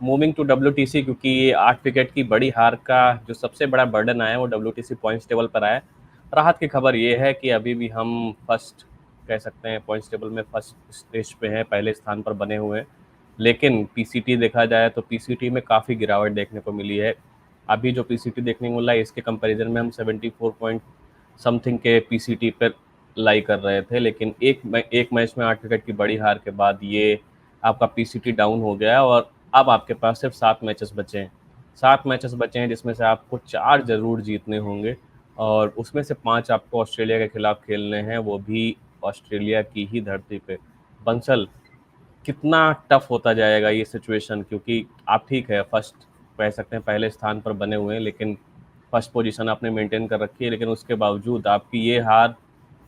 Moving to WTC, क्योंकि ये 8 wicket की बड़ी हार का जो सबसे बड़ा बर्डन आया है वो डब्ल्यूटीसी पॉइंट्स टेबल पर आया है। राहत की खबर ये है कि अभी भी हम फर्स्ट कह सकते हैं, पॉइंट्स टेबल में फर्स्ट स्टेज पे हैं, पहले स्थान पर बने हुए हैं। लेकिन पीसीटी देखा जाए तो पीसीटी में काफ़ी गिरावट देखने को मिली है। अभी जो पीसीटी देखने को मिला है इसके कंपैरिजन में हम 74 पॉइंट समथिंग के पीसीटी पर लाई कर रहे थे, लेकिन एक मैच में 8 विकेट की बड़ी हार के बाद ये आपका पीसीटी डाउन हो गया है। और अब आपके पास सिर्फ 7 मैचेस बचे हैं, 7 मैचेस बचे हैं जिसमें से आपको 4 जरूर जीतने होंगे, और उसमें से 5 आपको ऑस्ट्रेलिया के खिलाफ खेलने हैं, वो भी ऑस्ट्रेलिया की ही धरती पे। बंसल, कितना टफ होता जाएगा ये सिचुएशन, क्योंकि आप ठीक है फर्स्ट कह सकते हैं पहले स्थान पर बने हुए हैं, लेकिन फर्स्ट पोजीशन आपने मेंटेन कर रखी है, लेकिन उसके बावजूद आपकी ये हार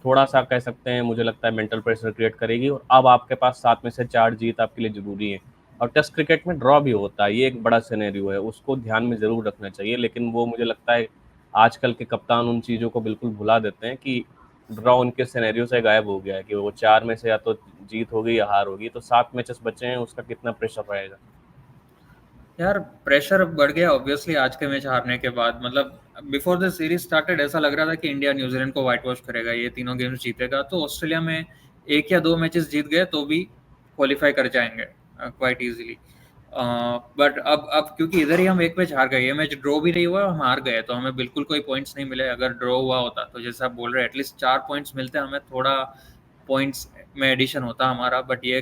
थोड़ा सा कह सकते हैं, मुझे लगता है मेंटल प्रेशर क्रिएट करेगी। और अब आपके पास 7 में से 4 जीत आपके लिए ज़रूरी है। और टेस्ट क्रिकेट में ड्रॉ भी होता है, ये एक बड़ा सिनेरियो है, उसको ध्यान में ज़रूर रखना चाहिए, लेकिन वो मुझे लगता है आजकल के कप्तान उन चीज़ों को बिल्कुल भुला देते हैं कि ड्रॉ उनके सिनेरियो से गायब हो गया है, कि वो 4 में से या तो जीत होगी या हार होगी। तो 7 मैचेस बचे हैं, उसका कितना प्रेशर रहेगा? यार प्रेशर बढ़ गया ऑब्वियसली आज के मैच हारने के बाद। मतलब बिफोर द सीरीज स्टार्टेड ऐसा लग रहा था कि इंडिया न्यूजीलैंड को व्हाइट वॉश करेगा, ये तीनों गेम्स जीतेगा, तो ऑस्ट्रेलिया में एक या दो मैचेस जीत गए तो भी क्वालिफाई कर जाएंगे क्वाइट इजीली। बट अब क्योंकि इधर ही हम एक मैच हार गए, ये मैच ड्रॉ भी नहीं हुआ, हम हार गए, तो हमें बिल्कुल कोई पॉइंट्स नहीं मिले। अगर ड्रॉ हुआ होता तो जैसा आप बोल रहे हैं एटलीस्ट 4 पॉइंट्स मिलते, हमें थोड़ा पॉइंट्स में एडिशन होता हमारा, बट ये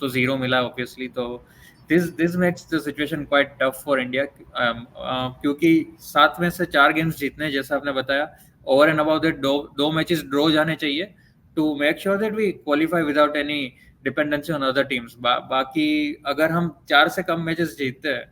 तो जीरो मिला ऑब्वियसली। तो this makes the situation quite tough for India, क्योंकि 7 में से 4 गेम्स जीतने जैसा आपने बताया, ओवर एंड अबाउट दैट दो मैचेस ड्रॉ जाने चाहिए to make sure that we qualify without any dependency on other teams. बाकी अगर हम 4 से कम मैचेस जीतते हैं,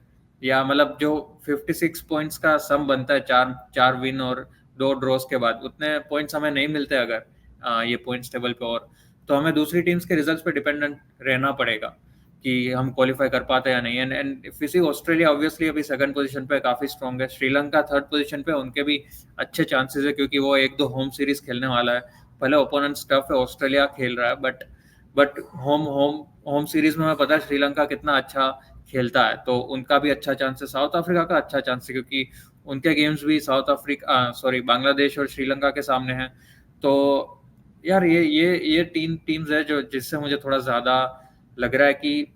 या मतलब जो 56 पॉइंट्स का सम बनता है, चार चार विन और 2 ड्रॉस के बाद, उतने पॉइंट्स हमें नहीं मिलते अगर ये पॉइंट्स टेबल पे, और तो हमें दूसरी टीम्स के रिजल्ट्स पे डिपेंडेंट रहना पड़ेगा कि हम क्वालिफाई कर पाते हैं या नहीं। And if you see Australia obviously अभी सेकंड पोजीशन पे काफी स्ट्रांग है, श्रीलंका थर्ड पोजीशन पे, उनके भी अच्छे चांसेस है क्योंकि वो एक दो होम सीरीज खेलने वाला है। भले ओपोनेंट टफ है, ऑस्ट्रेलिया खेल रहा है, but home home home series में हमें पता है श्रीलंका कितना अच्छा खेलता है, तो उनका भी अच्छा चांस है। साउथ अफ्रीका का अच्छा चांस है क्योंकि उनके गेम्स भी साउथ अफ्रीका सॉरी बांग्लादेश और श्रीलंका के सामने हैं। तो यार ये तीन टीम्स है जो जिससे मुझे थोड़ा ज्यादा लग रहा है कि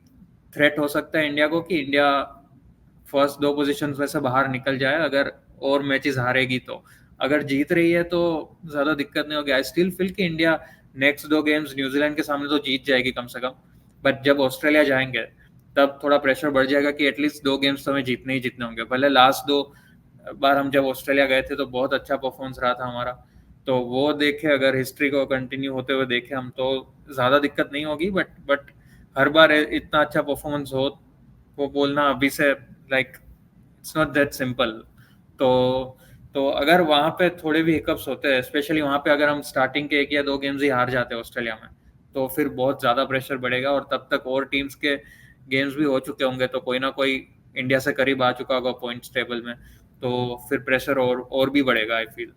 थ्रेट हो सकता है इंडिया को, कि इंडिया फर्स्ट 2 पोजीशंस में से बाहर निकल जाए अगर और मैचेस हारेगी तो। अगर जीत रही है तो ज्यादा दिक्कत नहीं होगी। आई स्टिल फील कि इंडिया नेक्स्ट 2 गेम्स न्यूजीलैंड के सामने तो जीत जाएगी कम से कम, बट जब ऑस्ट्रेलिया जाएंगे तब थोड़ा प्रेशर बढ़ जाएगा कि एटलीस्ट 2 गेम्स तो हमें जीतने ही जीतने होंगे। भले लास्ट 2 बार हम जब ऑस्ट्रेलिया गए थे तो बहुत अच्छा परफॉर्मेंस रहा था हमारा, तो वो देखे अगर हिस्ट्री को कंटिन्यू होते हुए देखे हम, तो ज्यादा दिक्कत नहीं होगी। बट हर बार इतना अच्छा परफॉर्मेंस हो वो बोलना अभी से like it's not that simple. तो तो अगर वहां पे थोड़े भी हिकअप्स होते हैं, स्पेशली वहां पे अगर हम स्टार्टिंग के 1 या 2 गेम्स ही हार जाते हैं ऑस्ट्रेलिया में, तो फिर बहुत ज्यादा प्रेशर बढ़ेगा, और तब तक और टीम्स के गेम्स भी हो चुके होंगे, तो कोई ना कोई इंडिया से करीब आ चुका होगा पॉइंट्स टेबल में, तो फिर प्रेशर और भी बढ़ेगा आई फील।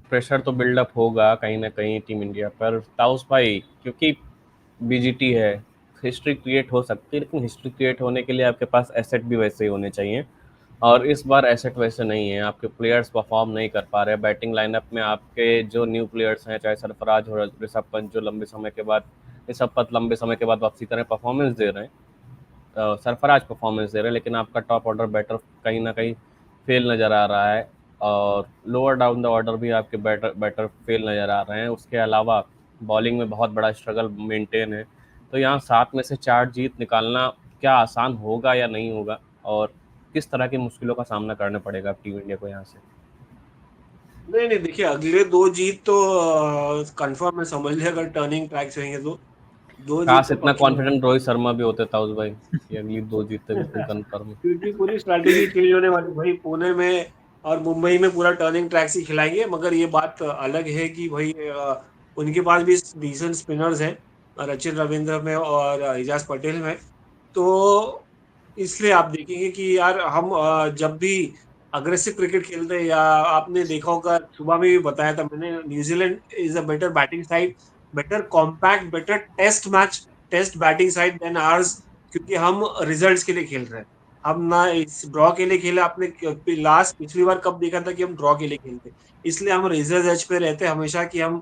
प्रेशर तो बिल्डअप होगा कहीं ना कहीं टीम इंडिया पर, ताउस भाई, क्योंकि बीजीटी है। हिस्ट्री क्रिएट हो सकती है, लेकिन हिस्ट्री क्रिएट होने के लिए आपके पास एसेट भी वैसे ही होने चाहिए, और इस बार एसेट वैसे नहीं है। आपके प्लेयर्स परफॉर्म नहीं कर पा रहे। बैटिंग लाइनअप में आपके जो न्यू प्लेयर्स हैं, चाहे सरफराज और ऋषभ पंत लंबे समय के बाद वापसी करें, परफॉर्मेंस दे रहे हैं, सरफराज परफॉर्मेंस दे रहे हैं, लेकिन आपका टॉप ऑर्डर बैटर कहीं ना कहीं फेल नज़र आ रहा है, और लोअर डाउन द ऑर्डर भी आपके बैटर बैटर फेल नज़र आ रहे हैं। उसके अलावा बॉलिंग में बहुत बड़ा स्ट्रगल मेंटेन है। तो यहाँ 7 में से 4 जीत निकालना क्या आसान होगा या नहीं होगा, और किस तरह की मुश्किलों का सामना करना पड़ेगा टीम इंडिया को यहाँ से? नहीं नहीं, देखिए अगले 2 जीत तो कंफर्म है, समझ लिया। अगर टर्निंग ट्रैक्स रहेंगे तो 2 जीत काश तो इतना पक्की है। कॉन्फिडेंट रोहित शर्मा भी होते ताउस भाई कि अगली 2 जीत बिल्कुल कन्फर्म है। क्योंकि पूरी स्ट्रैटेजी चेंज होने वाली भाई, पुणे में और मुंबई में पूरा टर्निंग ट्रैक्स ही खिलाएंगे। मगर ये बात अलग है कि भाई उनके पास भी डिसेंट स्पिनर्स हैं, रचिन रविंद्र में और एजाज पटेल में। तो इसलिए आप देखेंगे कि यार हम जब भी अग्रेसिव क्रिकेट खेलते हैं, या आपने देखा होगा सुबह में भी बताया था मैंने, New Zealand is a better batting side, better compact, better test match, test batting side than ours. क्योंकि हम रिजल्ट्स के लिए खेल रहे हैं। हम ना इस ड्रॉ के लिए खेले। आपने लास्ट पिछली बार कब देखा था कि हम ड्रॉ के लिए खेलते? इसलिए हम रेजर्स एज पे रहते हैं हमेशा कि हम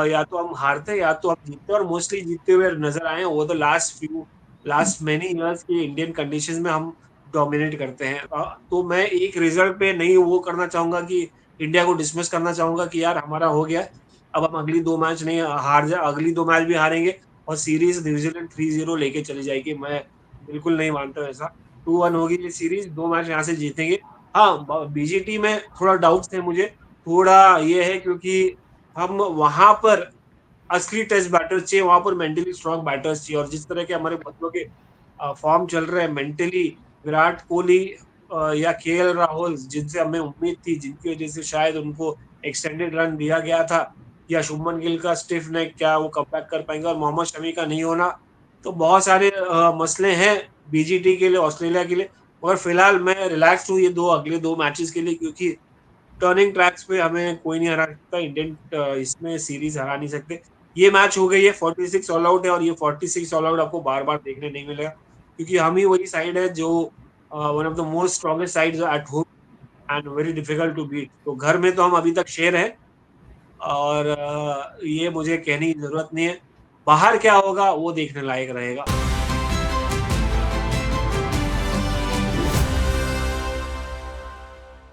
या तो हम हारते हैं या तो हम जीतते हैं, और मोस्टली जीतते हुए नजर आए वो तो लास्ट मेनी इयर्स की इंडियन कंडीशंस में हम डोमिनेट करते हैं। तो मैं एक रिजल्ट पे नहीं वो करना चाहूंगा कि इंडिया को डिसमिस करना चाहूंगा कि यार हमारा हो गया, अब हम अगली 2 मैच नहीं हार जाए, अगली 2 मैच भी हारेंगे और सीरीज न्यूजीलैंड 3-0 लेके चली जाएगी। मैं बिल्कुल नहीं मानता ऐसा। 2-1 होगी ये सीरीज, 2 मैच यहाँ से जीतेंगे। हाँ, बीजीटी में थोड़ा डाउट्स है मुझे। थोड़ा ये है क्योंकि हम वहां पर असली टेस्ट बैटर्स चाहिए, वहां पर मेंटली स्ट्रांग बैटर्स चाहिए, और जिस तरह के हमारे बच्चों के फॉर्म चल रहे हैं मेंटली, विराट कोहली या केएल राहुल जिनसे हमें उम्मीद थी, जिनकी वजह से शायद उनको एक्सटेंडेड रन दिया गया था, या शुभमन गिल का स्टिफ नेक, क्या वो कमबैक कर पाएंगे, और मोहम्मद शमी का नहीं होना, तो बहुत सारे मसले हैं बीजीटी के लिए, ऑस्ट्रेलिया के लिए। और फिलहाल मैं रिलैक्स हूँ ये अगले 2 मैचेस के लिए, क्योंकि टर्निंग ट्रैक्स पे हमें कोई नहीं हरा सकता। इंडियन इसमें सीरीज हरा नहीं सकते। ये मैच हो गई है 46 ऑल आउट है, और ये 46 ऑल आउट आपको बार बार देखने नहीं मिलेगा, क्योंकि हम ही वही साइड है जो one of the most strongest side at home and very difficult to beat. तो घर में तो हम अभी तक शेर है, और ये मुझे कहने की जरूरत नहीं है। बाहर क्या होगा वो देखने लायक रहेगा।